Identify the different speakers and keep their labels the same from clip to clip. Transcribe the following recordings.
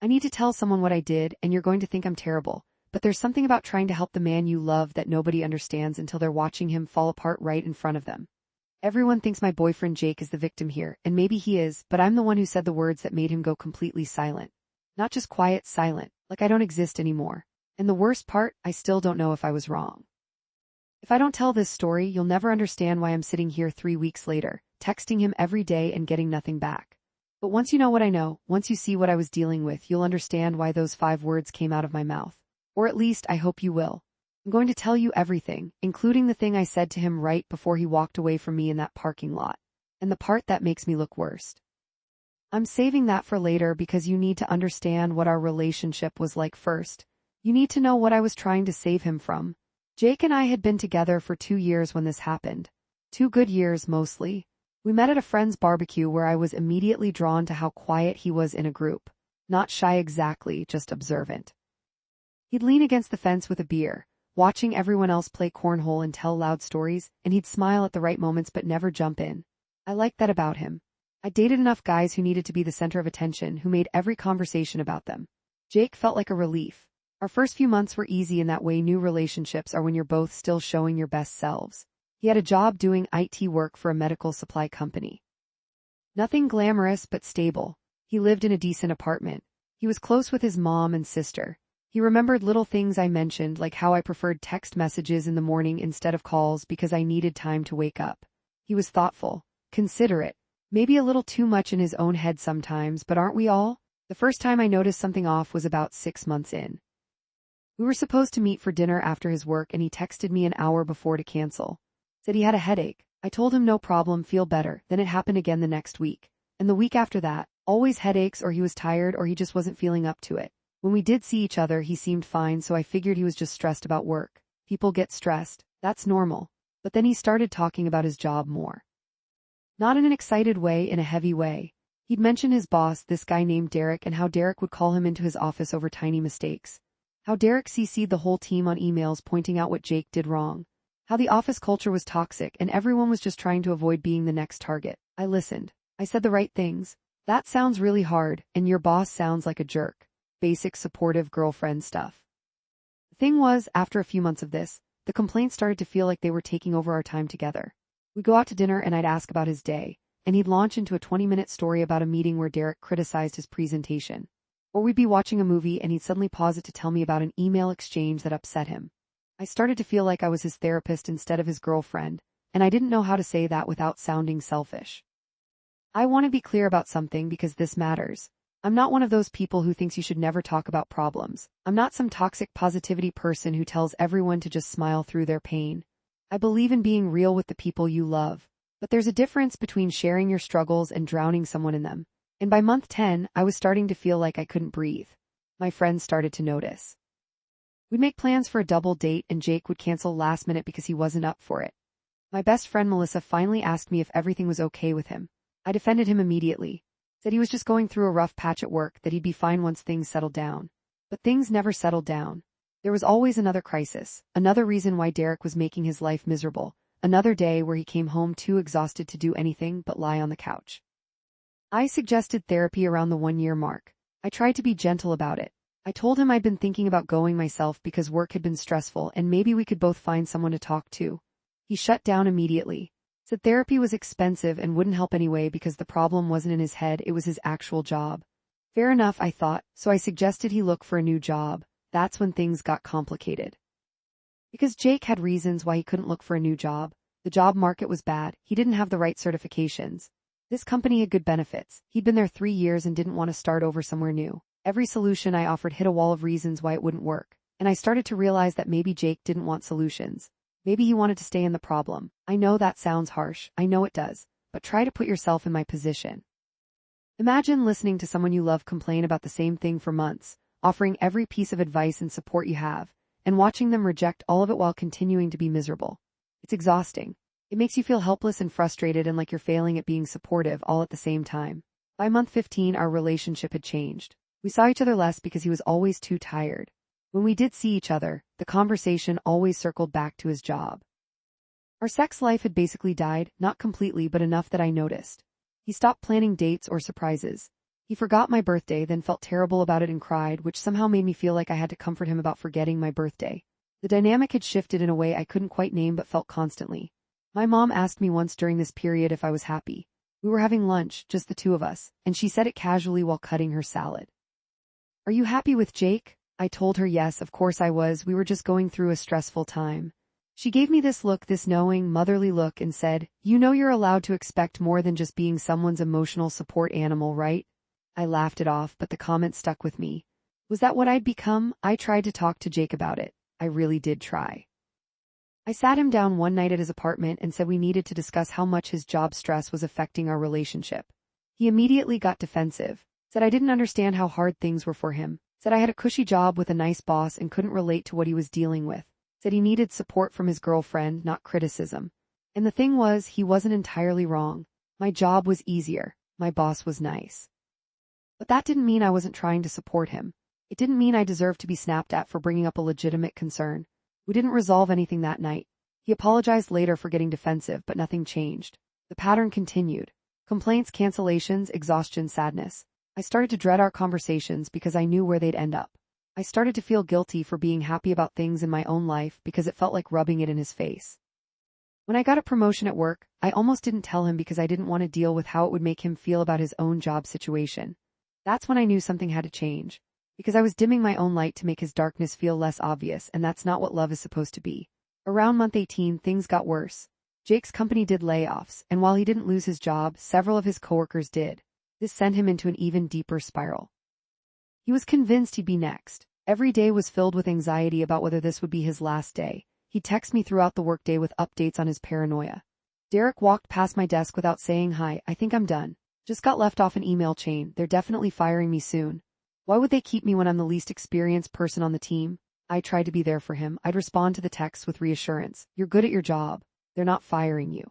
Speaker 1: I need to tell someone what I did, and you're going to think I'm terrible. But there's something about trying to help the man you love that nobody understands until they're watching him fall apart right in front of them. Everyone thinks my boyfriend Jake is the victim here, and maybe he is, but I'm the one who said the words that made him go completely silent. Not just quiet, silent, like I don't exist anymore. And the worst part, I still don't know if I was wrong. If I don't tell this story, you'll never understand why I'm sitting here 3 weeks later, texting him every day and getting nothing back. But once you know what I know, once you see what I was dealing with, you'll understand why those 5 words came out of my mouth. Or at least I hope you will. I'm going to tell you everything, including the thing I said to him right before he walked away from me in that parking lot. And the part that makes me look worst. I'm saving that for later because you need to understand what our relationship was like first. You need to know what I was trying to save him from. Jake and I had been together for 2 years when this happened. 2 good years mostly. We met at a friend's barbecue where I was immediately drawn to how quiet he was in a group. Not shy exactly, just observant. He'd lean against the fence with a beer, watching everyone else play cornhole and tell loud stories, and he'd smile at the right moments but never jump in. I liked that about him. I dated enough guys who needed to be the center of attention, who made every conversation about them. Jake felt like a relief. Our first few months were easy in that way new relationships are when you're both still showing your best selves. He had a job doing IT work for a medical supply company. Nothing glamorous but stable. He lived in a decent apartment. He was close with his mom and sister. He remembered little things I mentioned, like how I preferred text messages in the morning instead of calls because I needed time to wake up. He was thoughtful, considerate, maybe a little too much in his own head sometimes, but aren't we all? The first time I noticed something off was about 6 months in. We were supposed to meet for dinner after his work and he texted me an hour before to cancel. Said he had a headache. I told him no problem, feel better. Then it happened again the next week. And the week after that, always headaches, or he was tired or he just wasn't feeling up to it. When we did see each other, he seemed fine, so I figured he was just stressed about work. People get stressed. That's normal. But then he started talking about his job more. Not in an excited way, in a heavy way. He'd mention his boss, this guy named Derek, and how Derek would call him into his office over tiny mistakes. How Derek CC'd the whole team on emails pointing out what Jake did wrong. How the office culture was toxic and everyone was just trying to avoid being the next target. I listened. I said the right things. That sounds really hard, and your boss sounds like a jerk. Basic supportive girlfriend stuff. The thing was, after a few months of this, the complaints started to feel like they were taking over our time together. We'd go out to dinner and I'd ask about his day, and he'd launch into a 20-minute story about a meeting where Derek criticized his presentation. Or we'd be watching a movie and he'd suddenly pause it to tell me about an email exchange that upset him. I started to feel like I was his therapist instead of his girlfriend, and I didn't know how to say that without sounding selfish. I want to be clear about something because this matters. I'm not one of those people who thinks you should never talk about problems. I'm not some toxic positivity person who tells everyone to just smile through their pain. I believe in being real with the people you love. But there's a difference between sharing your struggles and drowning someone in them. And by month 10, I was starting to feel like I couldn't breathe. My friends started to notice. We'd make plans for a double date and Jake would cancel last minute because he wasn't up for it. My best friend Melissa finally asked me if everything was okay with him. I defended him immediately. Said he was just going through a rough patch at work, that he'd be fine once things settled down. But things never settled down. There was always another crisis, another reason why Derek was making his life miserable, another day where he came home too exhausted to do anything but lie on the couch. I suggested therapy around the 1-year mark. I tried to be gentle about it. I told him I'd been thinking about going myself because work had been stressful and maybe we could both find someone to talk to. He shut down immediately. Said therapy was expensive and wouldn't help anyway because the problem wasn't in his head, it was his actual job. Fair enough, I thought, so I suggested he look for a new job. That's when things got complicated. Because Jake had reasons why he couldn't look for a new job. The job market was bad, he didn't have the right certifications. This company had good benefits. He'd been there 3 years and didn't want to start over somewhere new. Every solution I offered hit a wall of reasons why it wouldn't work. And I started to realize that maybe Jake didn't want solutions. Maybe he wanted to stay in the problem. I know that sounds harsh. I know it does. But try to put yourself in my position. Imagine listening to someone you love complain about the same thing for months, offering every piece of advice and support you have, and watching them reject all of it while continuing to be miserable. It's exhausting. It makes you feel helpless and frustrated and like you're failing at being supportive all at the same time. By month 15, our relationship had changed. We saw each other less because he was always too tired. When we did see each other, the conversation always circled back to his job. Our sex life had basically died, not completely but enough that I noticed. He stopped planning dates or surprises. He forgot my birthday, then felt terrible about it and cried, which somehow made me feel like I had to comfort him about forgetting my birthday. The dynamic had shifted in a way I couldn't quite name but felt constantly. My mom asked me once during this period if I was happy. We were having lunch, just the two of us, and she said it casually while cutting her salad. "Are you happy with Jake?" I told her yes, of course I was, we were just going through a stressful time. She gave me this look, this knowing, motherly look, and said, "You know you're allowed to expect more than just being someone's emotional support animal, right?" I laughed it off, but the comment stuck with me. Was that what I'd become? I tried to talk to Jake about it. I really did try. I sat him down one night at his apartment and said we needed to discuss how much his job stress was affecting our relationship. He immediately got defensive, said I didn't understand how hard things were for him, said I had a cushy job with a nice boss and couldn't relate to what he was dealing with, said he needed support from his girlfriend, not criticism. And the thing was, he wasn't entirely wrong. My job was easier. My boss was nice. But that didn't mean I wasn't trying to support him. It didn't mean I deserved to be snapped at for bringing up a legitimate concern. We didn't resolve anything that night. He apologized later for getting defensive, but nothing changed. The pattern continued. Complaints, cancellations, exhaustion, sadness. I started to dread our conversations because I knew where they'd end up. I started to feel guilty for being happy about things in my own life because it felt like rubbing it in his face. When I got a promotion at work, I almost didn't tell him because I didn't want to deal with how it would make him feel about his own job situation. That's when I knew something had to change. Because I was dimming my own light to make his darkness feel less obvious, and that's not what love is supposed to be. Around month 18, things got worse. Jake's company did layoffs, and while he didn't lose his job, several of his coworkers did. This sent him into an even deeper spiral. He was convinced he'd be next. Every day was filled with anxiety about whether this would be his last day. He'd text me throughout the workday with updates on his paranoia. Derek walked past my desk without saying hi. "I think I'm done. Just got left off an email chain. They're definitely firing me soon. Why would they keep me when I'm the least experienced person on the team?" I tried to be there for him. I'd respond to the text with reassurance. "You're good at your job. They're not firing you."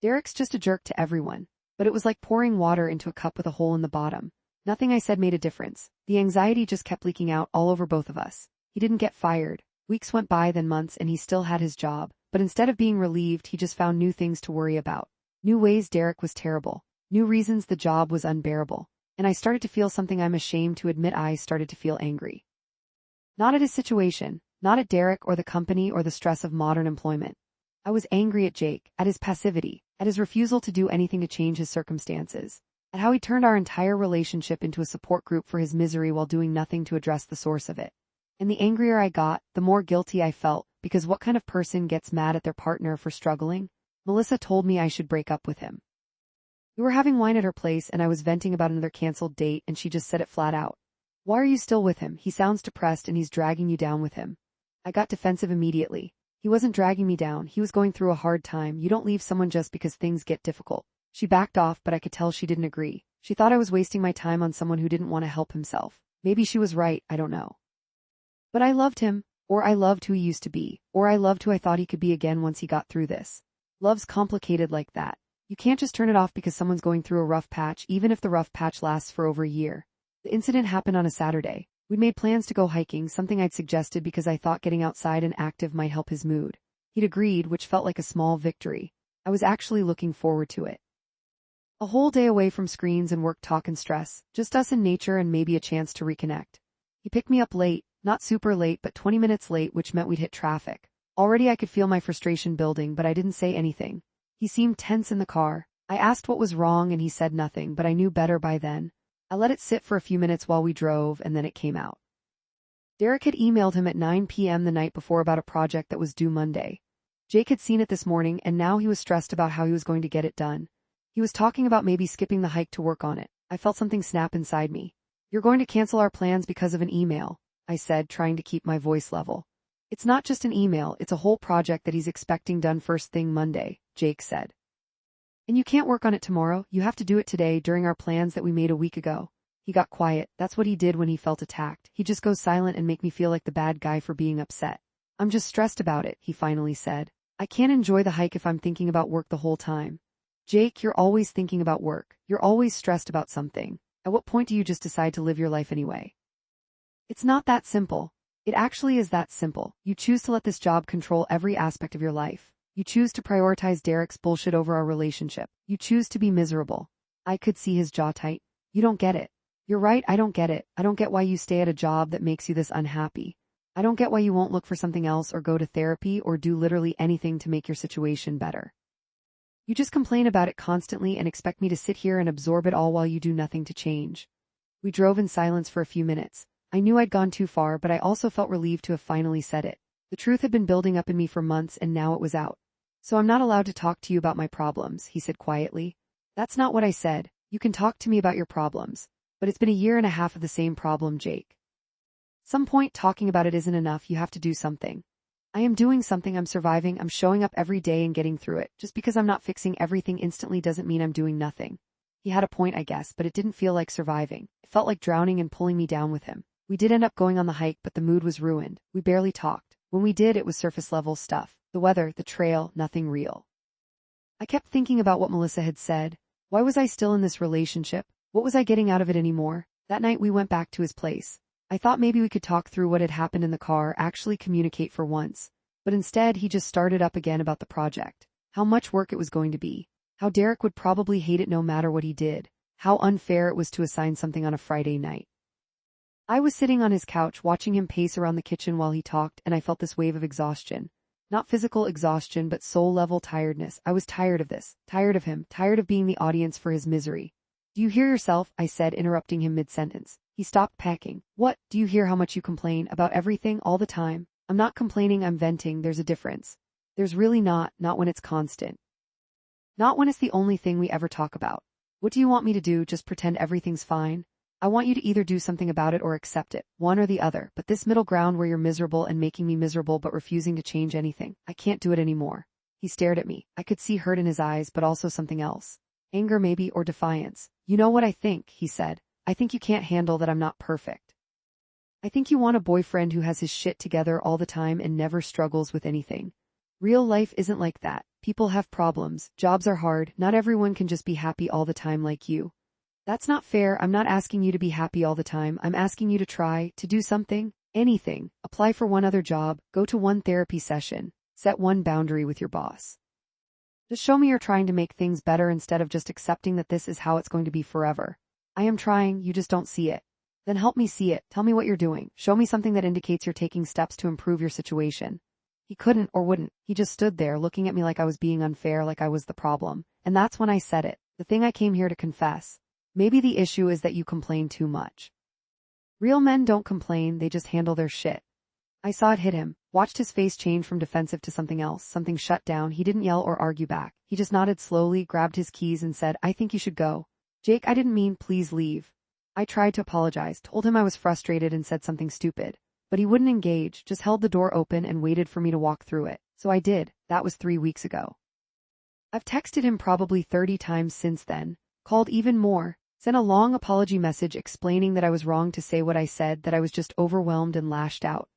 Speaker 1: Derek's just a jerk to everyone. But it was like pouring water into a cup with a hole in the bottom. Nothing I said made a difference. The anxiety just kept leaking out all over both of us. He didn't get fired. Weeks went by, then months, and he still had his job. But instead of being relieved, he just found new things to worry about. New ways Derek was terrible. New reasons the job was unbearable. And I started to feel something I'm ashamed to admit. I started to feel angry. Not at his situation, not at Derek or the company or the stress of modern employment. I was angry at Jake, at his passivity, at his refusal to do anything to change his circumstances, at how he turned our entire relationship into a support group for his misery while doing nothing to address the source of it. And the angrier I got, the more guilty I felt, because what kind of person gets mad at their partner for struggling? Melissa told me I should break up with him. We were having wine at her place and I was venting about another canceled date and she just said it flat out. "Why are you still with him? He sounds depressed and he's dragging you down with him." I got defensive immediately. "He wasn't dragging me down. He was going through a hard time. You don't leave someone just because things get difficult." She backed off, but I could tell she didn't agree. She thought I was wasting my time on someone who didn't want to help himself. Maybe she was right, I don't know. But I loved him, or I loved who he used to be, or I loved who I thought he could be again once he got through this. Love's complicated like that. You can't just turn it off because someone's going through a rough patch, even if the rough patch lasts for over a year. The incident happened on a Saturday. We'd made plans to go hiking, something I'd suggested because I thought getting outside and active might help his mood. He'd agreed, which felt like a small victory. I was actually looking forward to it. A whole day away from screens and work talk and stress, just us in nature and maybe a chance to reconnect. He picked me up late, not super late but 20 minutes late, which meant we'd hit traffic. Already I could feel my frustration building, but I didn't say anything. He seemed tense in the car. I asked what was wrong and he said nothing, but I knew better by then. I let it sit for a few minutes while we drove and then it came out. Derek had emailed him at 9 p.m. the night before about a project that was due Monday. Jake had seen it this morning and now he was stressed about how he was going to get it done. He was talking about maybe skipping the hike to work on it. I felt something snap inside me. "You're going to cancel our plans because of an email," I said, trying to keep my voice level. "It's not just an email, it's a whole project that he's expecting done first thing Monday," Jake said. "And you can't work on it tomorrow, you have to do it today during our plans that we made a week ago." He got quiet. That's what he did when he felt attacked. He'd just go silent and make me feel like the bad guy for being upset. "I'm just stressed about it," he finally said. "I can't enjoy the hike if I'm thinking about work the whole time." "Jake, you're always thinking about work. You're always stressed about something. At what point do you just decide to live your life anyway?" "It's not that simple." "It actually is that simple. You choose to let this job control every aspect of your life. You choose to prioritize Derek's bullshit over our relationship. You choose to be miserable." I could see his jaw tight. You don't get it. You're right, I don't get it. I don't get why you stay at a job that makes you this unhappy. I don't get why you won't look for something else or go to therapy or do literally anything to make your situation better. You just complain about it constantly and expect me to sit here and absorb it all while you do nothing to change. We drove in silence for a few minutes. I knew I'd gone too far, but I also felt relieved to have finally said it. The truth had been building up in me for months and now it was out. So I'm not allowed to talk to you about my problems, he said quietly. That's not what I said. You can talk to me about your problems. But it's been a year and a half of the same problem, Jake. Some point talking about it isn't enough, you have to do something. I am doing something, I'm surviving, I'm showing up every day and getting through it. Just because I'm not fixing everything instantly doesn't mean I'm doing nothing. He had a point, I guess, but it didn't feel like surviving. It felt like drowning and pulling me down with him. We did end up going on the hike, but the mood was ruined. We barely talked. When we did, it was surface-level stuff. The weather, the trail, nothing real. I kept thinking about what Melissa had said. Why was I still in this relationship? What was I getting out of it anymore? That night we went back to his place. I thought maybe we could talk through what had happened in the car, actually communicate for once. But instead, he just started up again about the project. How much work it was going to be. How Derek would probably hate it no matter what he did. How unfair it was to assign something on a Friday night. I was sitting on his couch watching him pace around the kitchen while he talked, and I felt this wave of exhaustion. Not physical exhaustion, but soul-level tiredness. I was tired of this. Tired of him. Tired of being the audience for his misery. Do you hear yourself? I said, interrupting him mid-sentence. He stopped packing. What? Do you hear how much you complain about everything all the time? I'm not complaining, I'm venting. There's a difference. There's really not when it's constant. Not when it's the only thing we ever talk about. What do you want me to do? Just pretend everything's fine? I want you to either do something about it or accept it, one or the other, but this middle ground where you're miserable and making me miserable but refusing to change anything, I can't do it anymore. He stared at me. I could see hurt in his eyes, but also something else. Anger maybe, or defiance. You know what I think, he said. I think you can't handle that I'm not perfect. I think you want a boyfriend who has his shit together all the time and never struggles with anything. Real life isn't like that. People have problems, jobs are hard, not everyone can just be happy all the time like you. That's not fair. I'm not asking you to be happy all the time. I'm asking you to try, to do something, anything. Apply for one other job, go to one therapy session, set one boundary with your boss. Just show me you're trying to make things better instead of just accepting that this is how it's going to be forever. I am trying, you just don't see it. Then help me see it. Tell me what you're doing. Show me something that indicates you're taking steps to improve your situation. He couldn't or wouldn't. He just stood there looking at me like I was being unfair, like I was the problem. And that's when I said it. The thing I came here to confess. Maybe the issue is that you complain too much. Real men don't complain, they just handle their shit. I saw it hit him, watched his face change from defensive to something else, something shut down. He didn't yell or argue back. He just nodded slowly, grabbed his keys and said, I think you should go. Jake, I didn't mean please leave. I tried to apologize, told him I was frustrated and said something stupid. But he wouldn't engage, just held the door open and waited for me to walk through it. So I did. That was 3 weeks ago. I've texted him probably 30 times since then, called even more, sent a long apology message explaining that I was wrong to say what I said, that I was just overwhelmed and lashed out.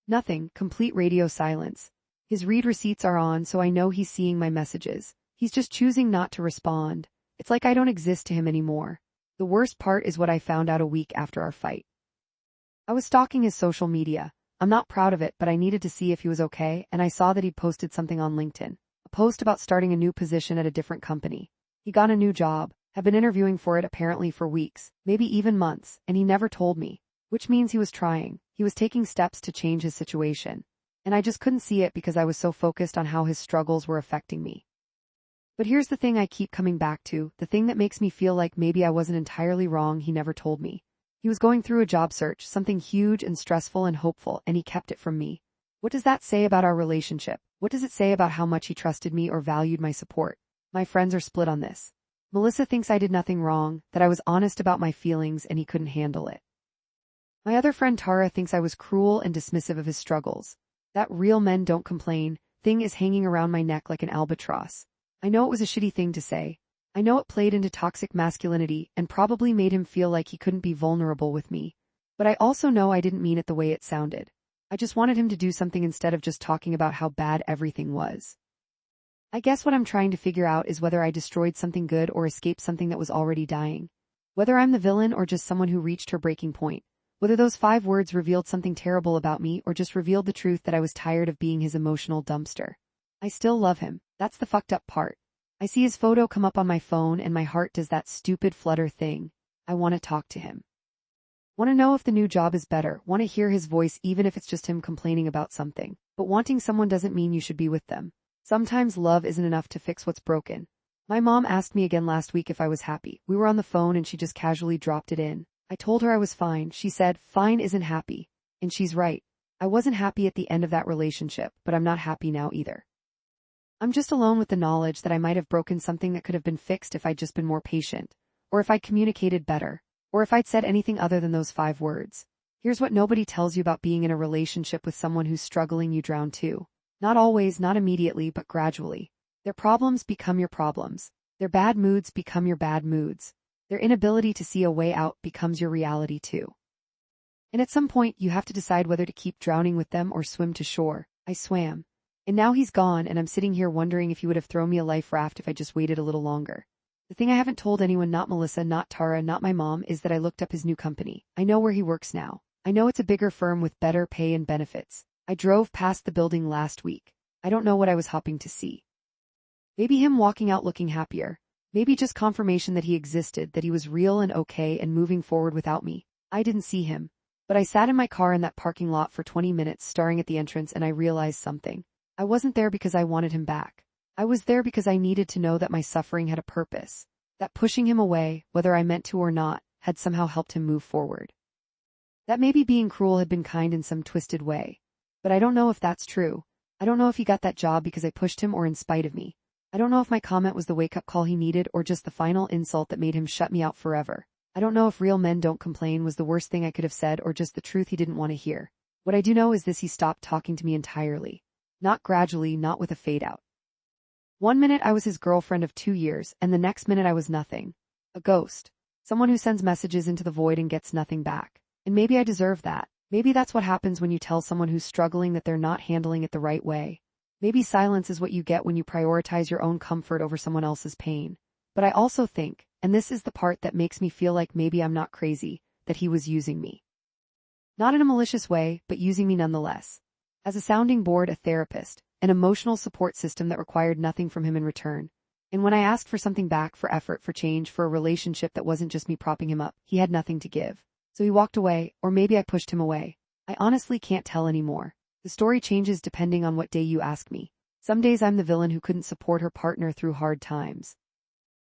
Speaker 1: Nothing, complete radio silence. His read receipts are on, so I know he's seeing my messages. He's just choosing not to respond. It's like I don't exist to him anymore. The worst part is what I found out a week after our fight. I was stalking his social media. I'm not proud of it, but I needed to see if he was okay, and I saw that he'd posted something on LinkedIn. A post about starting a new position at a different company. He got a new job, had been interviewing for it apparently for weeks, maybe even months, and he never told me. Which means he was trying. He was taking steps to change his situation. And I just couldn't see it because I was so focused on how his struggles were affecting me. But here's the thing I keep coming back to, the thing that makes me feel like maybe I wasn't entirely wrong. He never told me. He was going through a job search, something huge and stressful and hopeful, and he kept it from me. What does that say about our relationship? What does it say about how much he trusted me or valued my support? My friends are split on this. Melissa thinks I did nothing wrong, that I was honest about my feelings and he couldn't handle it. My other friend Tara thinks I was cruel and dismissive of his struggles. That real men don't complain thing is hanging around my neck like an albatross. I know it was a shitty thing to say. I know it played into toxic masculinity and probably made him feel like he couldn't be vulnerable with me. But I also know I didn't mean it the way it sounded. I just wanted him to do something instead of just talking about how bad everything was. I guess what I'm trying to figure out is whether I destroyed something good or escaped something that was already dying. Whether I'm the villain or just someone who reached her breaking point. Whether those 5 words revealed something terrible about me or just revealed the truth that I was tired of being his emotional dumpster. I still love him. That's the fucked up part. I see his photo come up on my phone and my heart does that stupid flutter thing. I want to talk to him. Want to know if the new job is better, want to hear his voice even if it's just him complaining about something. But wanting someone doesn't mean you should be with them. Sometimes love isn't enough to fix what's broken. My mom asked me again last week if I was happy. We were on the phone and she just casually dropped it in. I told her I was fine. She said, fine isn't happy. And she's right. I wasn't happy at the end of that relationship, but I'm not happy now either. I'm just alone with the knowledge that I might have broken something that could have been fixed if I'd just been more patient, or if I'd communicated better, or if I'd said anything other than those 5 words. Here's what nobody tells you about being in a relationship with someone who's struggling, you drown too. Not always, not immediately, but gradually. Their problems become your problems. Their bad moods become your bad moods. Their inability to see a way out becomes your reality too. And at some point, you have to decide whether to keep drowning with them or swim to shore. I swam. And now he's gone, and I'm sitting here wondering if he would have thrown me a life raft if I just waited a little longer. The thing I haven't told anyone, not Melissa, not Tara, not my mom, is that I looked up his new company. I know where he works now. I know it's a bigger firm with better pay and benefits. I drove past the building last week. I don't know what I was hoping to see. Maybe him walking out looking happier. Maybe just confirmation that he existed, that he was real and okay and moving forward without me. I didn't see him. But I sat in my car in that parking lot for 20 minutes staring at the entrance, and I realized something. I wasn't there because I wanted him back. I was there because I needed to know that my suffering had a purpose. That pushing him away, whether I meant to or not, had somehow helped him move forward. That maybe being cruel had been kind in some twisted way. But I don't know if that's true. I don't know if he got that job because I pushed him or in spite of me. I don't know if my comment was the wake-up call he needed or just the final insult that made him shut me out forever. I don't know if real men don't complain was the worst thing I could have said or just the truth he didn't want to hear. What I do know is this: he stopped talking to me entirely. Not gradually, not with a fade out. One minute I was his girlfriend of 2 years, and the next minute I was nothing. A ghost. Someone who sends messages into the void and gets nothing back. And maybe I deserve that. Maybe that's what happens when you tell someone who's struggling that they're not handling it the right way. Maybe silence is what you get when you prioritize your own comfort over someone else's pain. But I also think, and this is the part that makes me feel like maybe I'm not crazy, that he was using me. Not in a malicious way, but using me nonetheless. As a sounding board, a therapist, an emotional support system that required nothing from him in return. And when I asked for something back, for effort, for change, for a relationship that wasn't just me propping him up, he had nothing to give. So he walked away, or maybe I pushed him away. I honestly can't tell anymore. The story changes depending on what day you ask me. Some days I'm the villain who couldn't support her partner through hard times.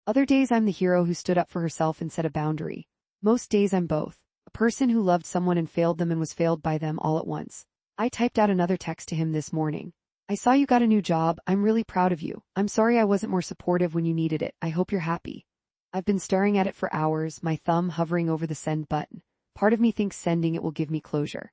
Speaker 1: Other days I'm the hero who stood up for herself and set a boundary. Most days I'm both. A person who loved someone and failed them and was failed by them all at once. I typed out another text to him this morning. I saw you got a new job. I'm really proud of you. I'm sorry I wasn't more supportive when you needed it. I hope you're happy. I've been staring at it for hours, my thumb hovering over the send button. Part of me thinks sending it will give me closure.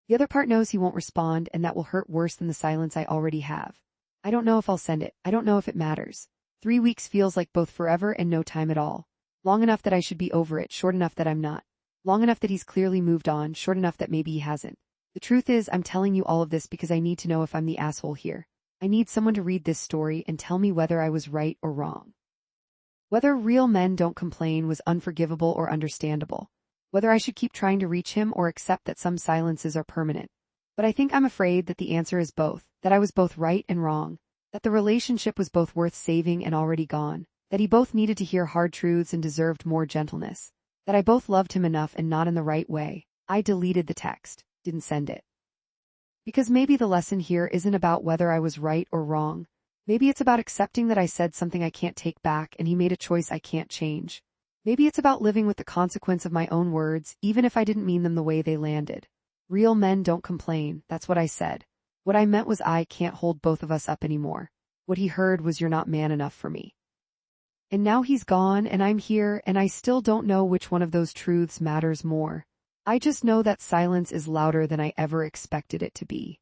Speaker 1: The other part knows he won't respond, and that will hurt worse than the silence I already have. I don't know if I'll send it. I don't know if it matters. 3 weeks feels like both forever and no time at all. Long enough that I should be over it, short enough that I'm not. Long enough that he's clearly moved on, short enough that maybe he hasn't. The truth is, I'm telling you all of this because I need to know if I'm the asshole here. I need someone to read this story and tell me whether I was right or wrong. Whether real men don't complain was unforgivable or understandable. Whether I should keep trying to reach him or accept that some silences are permanent. But I think I'm afraid that the answer is both, that I was both right and wrong, that the relationship was both worth saving and already gone, that he both needed to hear hard truths and deserved more gentleness, that I both loved him enough and not in the right way. I deleted the text, didn't send it. Because maybe the lesson here isn't about whether I was right or wrong. Maybe it's about accepting that I said something I can't take back and he made a choice I can't change. Maybe it's about living with the consequence of my own words, even if I didn't mean them the way they landed. Real men don't complain, that's what I said. What I meant was I can't hold both of us up anymore. What he heard was you're not man enough for me. And now he's gone and I'm here and I still don't know which one of those truths matters more. I just know that silence is louder than I ever expected it to be.